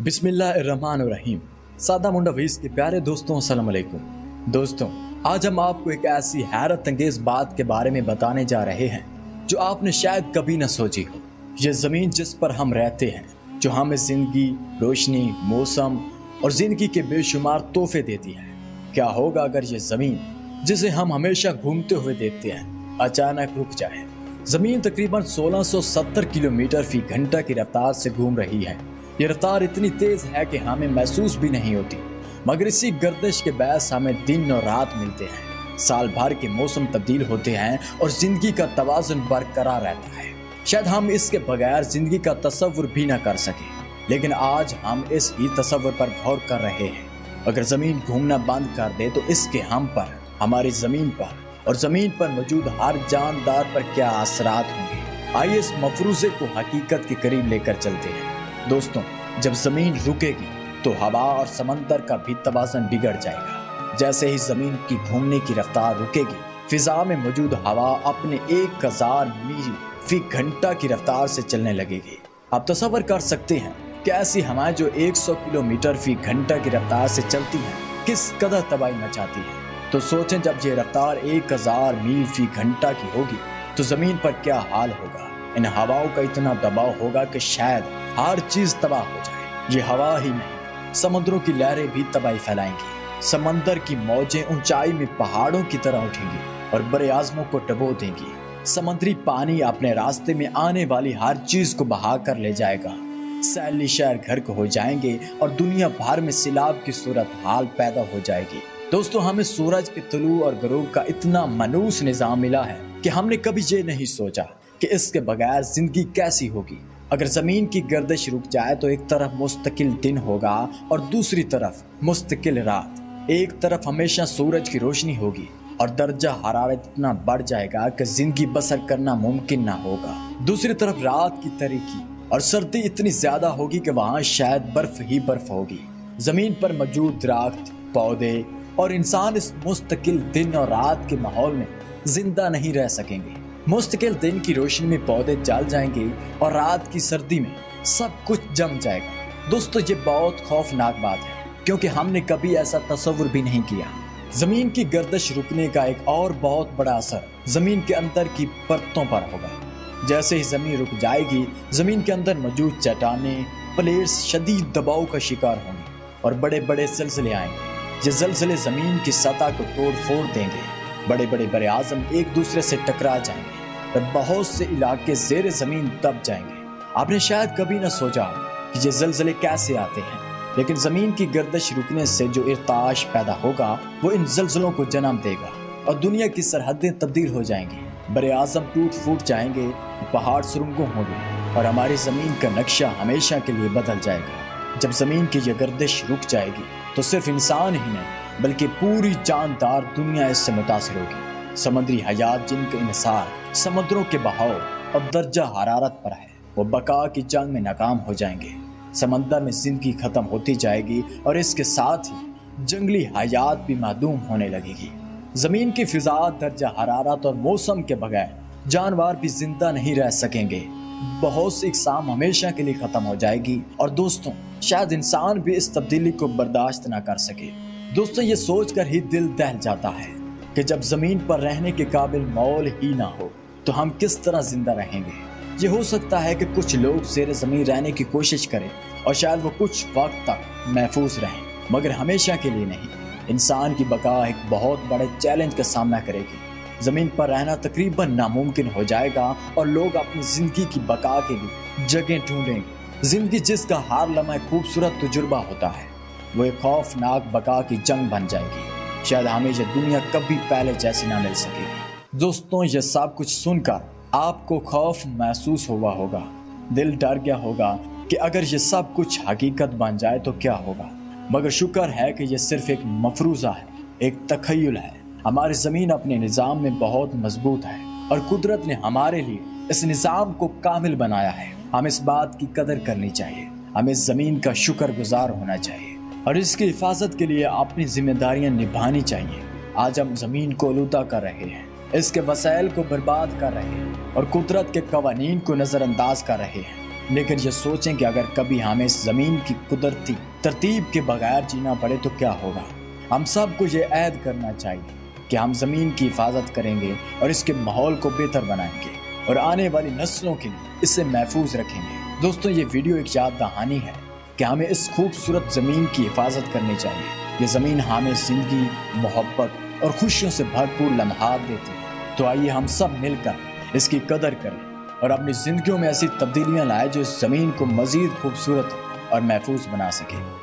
बिस्मिल्लाहिर्रहमानिर्रहीम। सादा मुंडा वीस के प्यारे दोस्तों, अस्सलाम वालेकुम। दोस्तों, आज हम आपको एक ऐसी हैरत अंगेज बात के बारे में बताने जा रहे हैं जो आपने शायद कभी न सोची हो। ये ज़मीन जिस पर हम रहते हैं, जो हमें जिंदगी, रोशनी, मौसम और जिंदगी के बेशुमार तोहफे देती है। क्या होगा अगर ये ज़मीन जिसे हम हमेशा घूमते हुए देखते हैं अचानक रुक जाए। ज़मीन तकरीबन 1670 किलोमीटर फी घंटा की रफ्तार से घूम रही है। ये रफ्तार इतनी तेज है कि हमें महसूस भी नहीं होती, मगर इसी गर्दिश के बायस हमें दिन और रात मिलते हैं। साल भर के मौसम तब्दील होते हैं और जिंदगी का तवाज़ुन बरकरार रहता है। शायद हम इसके बगैर जिंदगी का तस्वुर भी ना कर सके, लेकिन आज हम इस ही तस्वुर पर गौर कर रहे हैं। अगर ज़मीन घूमना बंद कर दे तो इसके हम पर, हमारी ज़मीन पर और ज़मीन पर मौजूद हर जानदार पर क्या असरात होंगे। आइए इस मफरूज़े को हकीकत के करीब लेकर चलते हैं। दोस्तों, जब ज़मीन रुकेगी तो हवा और समंदर का भी तवाज़ुन बिगड़ जाएगा। जैसे ही ज़मीन की घूमने की रफ्तार रुकेगी, फिजा में मौजूद हवा अपने 1000 मील फी घंटा की रफ्तार से चलने लगेगी। आप तसव्वुर कर सकते हैं कि ऐसी हवाएं जो 100 किलोमीटर फी घंटा की रफ्तार से चलती हैं किस कदर तबाही मचाती है। तो सोचें, जब ये रफ्तार 1000 मील फी घंटा की होगी तो ज़मीन पर क्या हाल होगा। इन हवाओं का इतना दबाव होगा कि शायद हर चीज तबाह हो जाए। ये हवा ही नहीं, समुद्रों की लहरें भी तबाही फैलाएंगी। समंदर की मौजें ऊंचाई में पहाड़ों की तरह उठेंगी और बड़े आज़मों को डुबो देंगी। समुद्री पानी अपने रास्ते में आने वाली हर चीज को बहा कर ले जाएगा। सैली शहर गर्क हो जाएंगे और दुनिया भर में सैलाब की सूरत हाल पैदा हो जाएगी। दोस्तों, हमें सूरज के तुलू और गरूब का इतना मनूस निज़ाम मिला है कि हमने कभी ये नहीं सोचा कि इसके बगैर जिंदगी कैसी होगी। अगर ज़मीन की गर्दिश रुक जाए तो एक तरफ मुस्तकिल दिन होगा और दूसरी तरफ मुस्तकिल रात। एक तरफ हमेशा सूरज की रोशनी होगी और दर्जा हरारत इतना बढ़ जाएगा कि जिंदगी बसर करना मुमकिन ना होगा। दूसरी तरफ रात की तारीकी और सर्दी इतनी ज्यादा होगी कि वहाँ शायद बर्फ ही बर्फ होगी। जमीन पर मौजूद दरख्त, पौधे और इंसान इस मुस्तकिल दिन और रात के माहौल में जिंदा नहीं रह सकेंगे। मुस्तकिल दिन की रोशनी में पौधे जल जाएंगे और रात की सर्दी में सब कुछ जम जाएगा। दोस्तों, ये बहुत खौफनाक बात है, क्योंकि हमने कभी ऐसा तस्वुर भी नहीं किया। जमीन की गर्दिश रुकने का एक और बहुत बड़ा असर जमीन के अंदर की परतों पर होगा। जैसे ही जमीन रुक जाएगी, जमीन के अंदर मौजूद चट्टानें, प्लेट्स शदीद दबाव का शिकार होंगी और बड़े बड़े ज़लज़ले आएंगे। ये ज़लज़ले जमीन की सतह को तोड़ फोड़ देंगे। बड़े बड़े बड़े आज़म एक दूसरे से टकरा जाएंगे और बहुत से इलाके ज़ेरे ज़मीन दब जाएंगे। आपने शायद कभी न सोचा कि ये ज़लज़ले कैसे आते हैं, लेकिन ज़मीन की गर्दिश रुकने से जो इर्ताश पैदा होगा वो इन ज़लज़लों को जन्म देगा और दुनिया की सरहदें तब्दील हो जाएंगी। बड़े आज़म टूट फूट जाएंगे, पहाड़ सुरंगों होंगे और हमारी ज़मीन का नक्शा हमेशा के लिए बदल जाएगा। जब ज़मीन की यह गर्दिश रुक जाएगी तो सिर्फ इंसान ही नहीं बल्कि पूरी जानदार दुनिया इससे मुतासिर होगी। समुद्री हयात जिनका इन्हिसार समुद्रों के बहाव और दर्जा हरारत पर है, वो बका की जंग में नाकाम हो जाएंगे। समंदर में जिंदगी खत्म होती जाएगी और इसके साथ ही जंगली हयात भी मादूम होने लगेगी। जमीन की फिजा, दर्जा हरारत और मौसम के बगैर जानवर भी जिंदा नहीं रह सकेंगे। बहुत सी इकसाम हमेशा के लिए खत्म हो जाएगी और दोस्तों, शायद इंसान भी इस तब्दीली को बर्दाश्त ना कर सके। दोस्तों, ये सोचकर ही दिल दहल जाता है कि जब जमीन पर रहने के काबिल माहौल ही ना हो तो हम किस तरह जिंदा रहेंगे। ये हो सकता है कि कुछ लोग ज़ेरे ज़मीन रहने की कोशिश करें और शायद वो कुछ वक्त तक महफूज रहें, मगर हमेशा के लिए नहीं। इंसान की बका एक बहुत बड़े चैलेंज का सामना करेगी। ज़मीन पर रहना तकरीबन नामुमकिन हो जाएगा और लोग अपनी ज़िंदगी की बका के लिए जगह ढूंढेंगे। ज़िंदगी जिसका हर लम्हा खूबसूरत तजुर्बा होता है, वो एक खौफनाक बका की जंग बन जाएगी। शायद हमें यह दुनिया कभी पहले जैसी ना मिल सकेगी। दोस्तों, ये सब कुछ सुनकर आपको खौफ महसूस हुआ होगा, दिल डर गया होगा कि अगर ये सब कुछ हकीकत बन जाए तो क्या होगा। मगर शुक्र है कि यह सिर्फ एक मफरूज़ा है, एक तखय्युल है। हमारी ज़मीन अपने निज़ाम में बहुत मजबूत है और कुदरत ने हमारे लिए इस निज़ाम को कामिल बनाया है। हम इस बात की कदर करनी चाहिए, हमें ज़मीन का शुक्रगुजार होना चाहिए और इसकी हिफाजत के लिए अपनी जिम्मेदारियां निभानी चाहिए। आज हम ज़मीन को आलूदा कर रहे हैं, इसके वसाइल को बर्बाद कर रहे हैं और कुदरत के कवानीन को नज़रअंदाज कर रहे हैं। लेकिन ये सोचें कि अगर कभी हमें इस ज़मीन की कुदरती तरतीब के बगैर जीना पड़े तो क्या होगा। हम सबको ये ऐद करना चाहिए कि हम ज़मीन की हिफाजत करेंगे और इसके माहौल को बेहतर बनाएंगे और आने वाली नस्लों के लिए इसे महफूज रखेंगे। दोस्तों, ये वीडियो एक याद दहानी है कि हमें इस खूबसूरत ज़मीन की हिफाजत करनी चाहिए। ये ज़मीन हमें ज़िंदगी, मोहब्बत और खुशियों से भरपूर लम्हात देती है। तो आइए हम सब मिलकर इसकी कदर करें और अपनी ज़िंदगियों में ऐसी तब्दीलियां लाएं जो इस ज़मीन को मज़ीद खूबसूरत और महफूज बना सके।